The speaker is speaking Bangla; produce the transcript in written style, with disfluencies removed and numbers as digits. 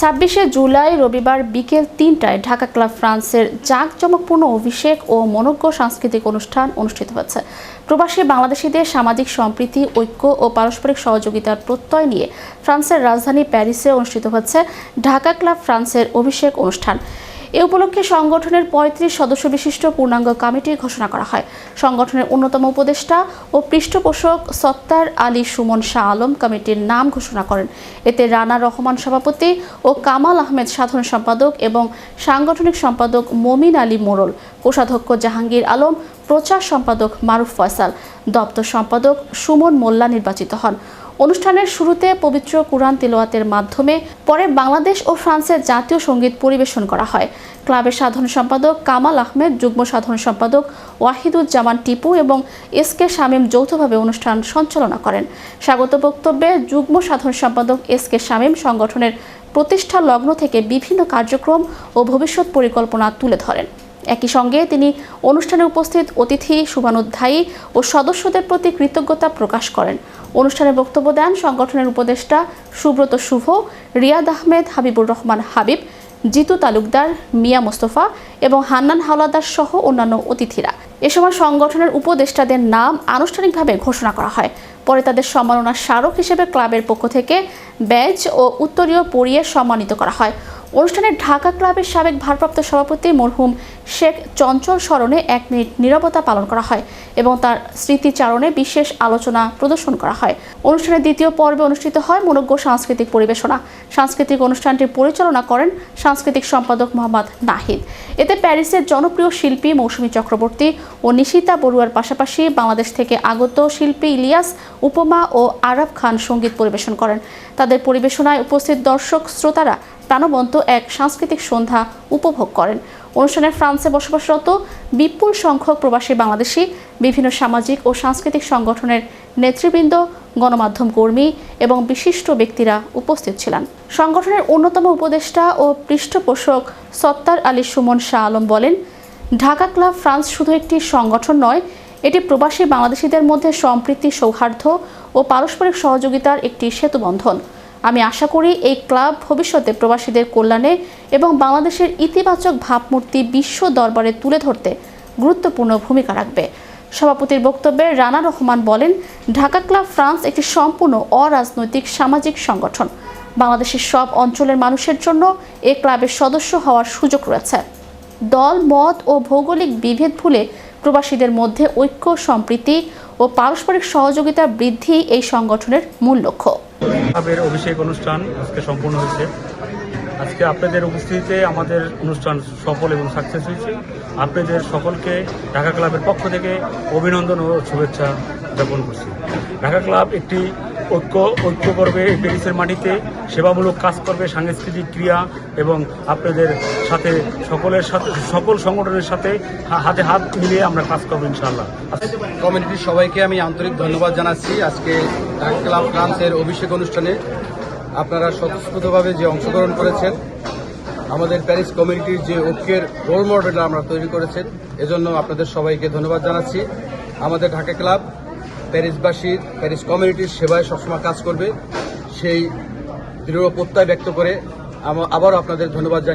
26শে জুলাই রবিবার বিকেল ৩টায় ঢাকা ক্লাব ফ্রান্সের জাঁকজমকপূর্ণ অভিষেক ও মনোজ্ঞ সাংস্কৃতিক অনুষ্ঠান অনুষ্ঠিত হয়েছে। প্রবাসী বাংলাদেশিদের সামাজিক সম্প্রীতি, ঐক্য ও পারস্পরিক সহযোগিতার প্রত্যয় নিয়ে ফ্রান্সের রাজধানী প্যারিসে অনুষ্ঠিত হচ্ছে ঢাকা ক্লাব ফ্রান্সের অভিষেক অনুষ্ঠান। এ উপলক্ষে সংগঠনের ৩৫ সদস্য বিশিষ্ট পূর্ণাঙ্গ কমিটি ঘোষণা করা হয়। সংগঠনের অন্যতম উপদেষ্টা ও পৃষ্ঠপোষক সত্তার আলী সুমন শাহ আলম কমিটির নাম ঘোষণা করেন। এতে রানা রহমান সভাপতি ও কামাল আহমেদ সাধারণ সম্পাদক এবং সাংগঠনিক সম্পাদক মমিন আলী মোড়ল, কোষাধ্যক্ষ জাহাঙ্গীর আলম, প্রচার সম্পাদক মারুফ ফয়সাল, দপ্তর সম্পাদক সুমন মোল্লা নির্বাচিত হন। অনুষ্ঠানের শুরুতে পবিত্র কুরআন তিলাওয়াতের মাধ্যমে পরে বাংলাদেশ ও ফ্রান্সের জাতীয় সঙ্গীত পরিবেশন করা হয়। ক্লাবের সাধারণ সম্পাদক কামাল আহমেদ, যুগ্ম সাধারণ সম্পাদক ওয়াহিদুজ্জামান টিপু এবং SK শামীম যৌথভাবে অনুষ্ঠান সঞ্চালনা করেন। স্বাগত বক্তব্যে যুগ্ম সাধারণ সম্পাদক SK শামীম সংগঠনের প্রতিষ্ঠা লগ্ন থেকে বিভিন্ন কার্যক্রম ও ভবিষ্যৎ পরিকল্পনা তুলে ধরেন। একই সঙ্গে তিনি অনুষ্ঠানে উপস্থিত অতিথি, শুভানুধ্যায়ী ও সদস্যদের প্রতি কৃতজ্ঞতা প্রকাশ করেন। অনুষ্ঠানে বক্তব্য দেন সংগঠনের উপদেষ্টা সুব্রত শুভ, রিয়াদ আহমেদ, হাবিবুর রহমান হাবিব, জিতু তালুকদার, মিয়া মোস্তফা এবং হান্নান হাওলাদার সহ অন্যান্য অতিথিরা। এ সময় সংগঠনের উপদেষ্টাদের নাম আনুষ্ঠানিকভাবে ঘোষণা করা হয়। পরে তাদের সম্মাননার স্মারক হিসেবে ক্লাবের পক্ষ থেকে ব্যাজ ও উত্তরীয় পরিয়ে সম্মানিত করা হয়। অনুষ্ঠানে ঢাকা ক্লাবের সাবেক ভারপ্রাপ্ত সভাপতি মরহুম শেখ চঞ্চল স্মরণে ১ মিনিট নীরবতা পালন করা হয় এবং তার স্মৃতিচারণে বিশেষ আলোচনা প্রদর্শন করা হয়। অনুষ্ঠানের দ্বিতীয় পর্বে অনুষ্ঠিত হয় মনোজ্ঞ সাংস্কৃতিক পরিবেশনা। সাংস্কৃতিক অনুষ্ঠানটি পরিচালনা করেন সাংস্কৃতিক সম্পাদক মোহাম্মদ নাহিদ। এতে প্যারিসের জনপ্রিয় শিল্পী মৌসুমী চক্রবর্তী ও নিশিতা বড়ুয়ার পাশাপাশি বাংলাদেশ থেকে আগত শিল্পী ইলিয়াস, উপমা ও আরাফ খান সঙ্গীত পরিবেশন করেন। তাদের পরিবেশনায় উপস্থিত দর্শক শ্রোতারা প্রাণবন্ত এক সাংস্কৃতিক সন্ধ্যা উপভোগ করেন। অনুষ্ঠানে ফ্রান্সে বসবাসরত বিপুল সংখ্যক প্রবাসী বাংলাদেশি, বিভিন্ন সামাজিক ও সাংস্কৃতিক সংগঠনের নেতৃবৃন্দ, গণমাধ্যম কর্মী এবং বিশিষ্ট ব্যক্তিরা উপস্থিত ছিলেন। সংগঠনের অন্যতম উপদেষ্টা ও পৃষ্ঠপোষক সত্তার আলী সুমন শাহ আলম বলেন, ঢাকা ক্লাব ফ্রান্স শুধু একটি সংগঠন নয়, এটি প্রবাসী বাংলাদেশিদের মধ্যে সম্প্রীতি, সৌহার্দ্য ও পারস্পরিক সহযোগিতার একটি সেতুবন্ধন। আমি আশা করি এই ক্লাব ভবিষ্যতে প্রবাসীদের কল্যাণে এবং বাংলাদেশের ইতিবাচক ভাবমূর্তি বিশ্ব দরবারে তুলে ধরতে গুরুত্বপূর্ণ ভূমিকা রাখবে। সভাপতির বক্তব্যে রানা রহমান বলেন, ঢাকা ক্লাব ফ্রান্স একটি সম্পূর্ণ অরাজনৈতিক সামাজিক সংগঠন। বাংলাদেশের সব অঞ্চলের মানুষের জন্য এই ক্লাবের সদস্য হওয়ার সুযোগ রয়েছে। দল, মত ও ভৌগোলিক বিভেদ ভুলে প্রবাসীদের মধ্যে ঐক্য, সম্প্রীতি ও পারস্পরিক সহযোগিতা বৃদ্ধি এই সংগঠনের মূল লক্ষ্য। ক্লাবের অভিষেক অনুষ্ঠান আজকে সম্পূর্ণ হয়েছে। আজকে আপনাদের উপস্থিতিতে আমাদের অনুষ্ঠান সফল এবং সাকসেস হয়েছে। আপনাদের সকলকে ঢাকা ক্লাবের পক্ষ থেকে অভিনন্দন ও শুভেচ্ছা জ্ঞাপন করছি। ঢাকা ক্লাব একটি ঐক্য করবে, এই প্যারিসের মাটিতে সেবামূলক কাজ করবে, সাংস্কৃতিক ক্রিয়া এবং আপনাদের সাথে সকল সংগঠনের সাথে হাতে হাত মিলিয়ে আমরা কাজ করবো ইনশাআল্লাহ। কমিউনিটির সবাইকে আমি আন্তরিক ধন্যবাদ জানাচ্ছি। আজকে ঢাকা ক্লাব ফ্রান্সের অভিষেক অনুষ্ঠানে আপনারা স্বতঃস্ফূর্তভাবে যে অংশগ্রহণ করেছেন, আমাদের প্যারিস কমিউনিটির যে ঐক্যের রোল মডেল আমরা তৈরি করেছেন, এজন্য আপনাদের সবাইকে ধন্যবাদ জানাচ্ছি। আমাদের ঢাকা ক্লাব প্যারিসবাসীর, প্যারিস কমিউনিটির সেবায় সবসময় কাজ করবে, সেই দৃঢ় প্রত্যয় ব্যক্ত করে আবারও আপনাদের ধন্যবাদ জানাই।